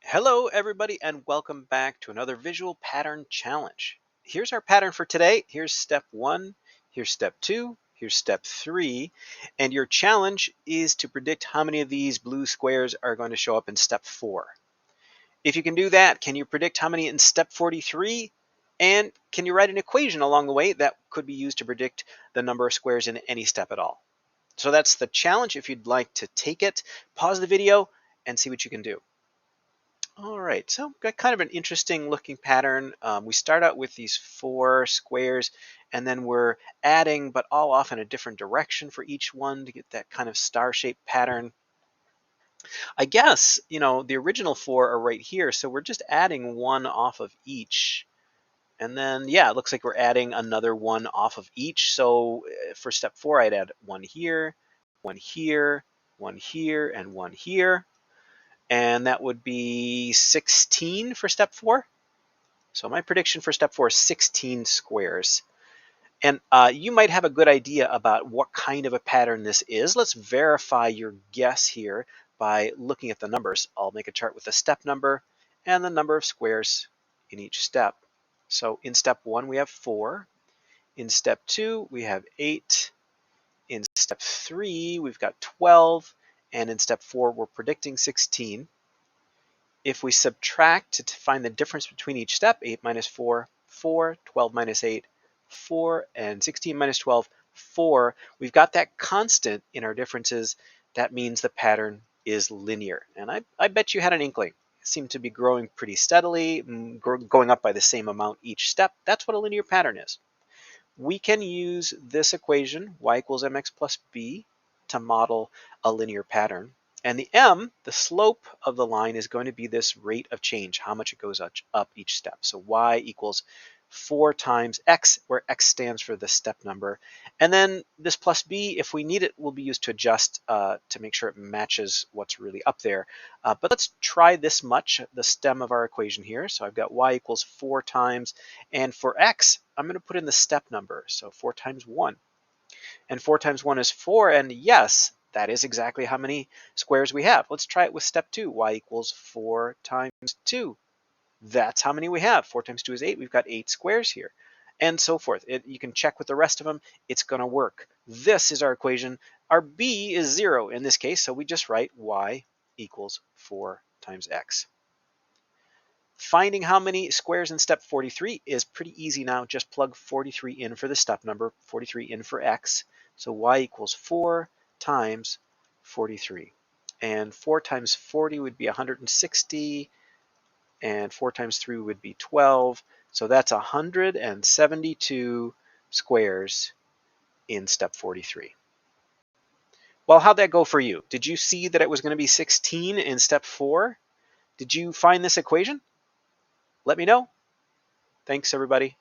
Hello everybody and welcome back to another visual pattern challenge. Here's our pattern for today. Here's step 1, here's step 2, here's step 3, and your challenge is to predict how many of these blue squares are going to show up in step 4. If you can do that, can you predict how many in step 43? And can you write an equation along the way that could be used to predict the number of squares in any step at all? So that's the challenge. If you'd like to take it, pause the video and see what you can do. All right, so got kind of an interesting looking pattern. We start out with these 4 squares, and then we're adding, but all off in a different direction for each one to get that kind of star-shaped pattern. I guess, the original 4 are right here, so we're just adding 1 off of each. And then, yeah, it looks like we're adding another 1 off of each. So for step 4, I'd add 1 here, 1 here, 1 here, and 1 here. And that would be 16 for step 4. So my prediction for step 4 is 16 squares. And you might have a good idea about what kind of a pattern this is. Let's verify your guess here by looking at the numbers. I'll make a chart with the step number and the number of squares in each step. So in step 1 we have 4. In step 2 we have 8. In step 3 we've got 12. And in step 4 we're predicting 16. If we subtract to find the difference between each step, 8 minus 4, 4, 12 minus 8, 4, and 16 minus 12, 4, we've got that constant in our differences. That means the pattern is linear. And I bet you had an inkling. It seemed to be growing pretty steadily, going up by the same amount each step. That's what a linear pattern is. We can use this equation, y equals mx plus b, to model a linear pattern. And the m, the slope of the line, is going to be this rate of change, how much it goes up each step. So y equals 4 times x, where x stands for the step number. And then this plus b, if we need it, will be used to adjust to make sure it matches what's really up there. But let's try this much, the stem of our equation here. So I've got y equals 4 times, and for x, I'm going to put in the step number. So 4 times 1. And 4 times 1 is 4, and yes, that is exactly how many squares we have. Let's try it with step 2. Y equals 4 times 2. That's how many we have. 4 times 2 is 8. We've got 8 squares here, and so forth. You can check with the rest of them. It's going to work. This is our equation. Our b is 0 in this case, so we just write y equals 4 times x. Finding how many squares in step 43 is pretty easy now. Just plug 43 in for the step number, 43 in for x. So y equals 4 times 43. And 4 times 40 would be 160, and 4 times 3 would be 12. So that's 172 squares in step 43. Well, how'd that go for you? Did you see that it was going to be 16 in step 4? Did you find this equation? Let me know. Thanks, everybody.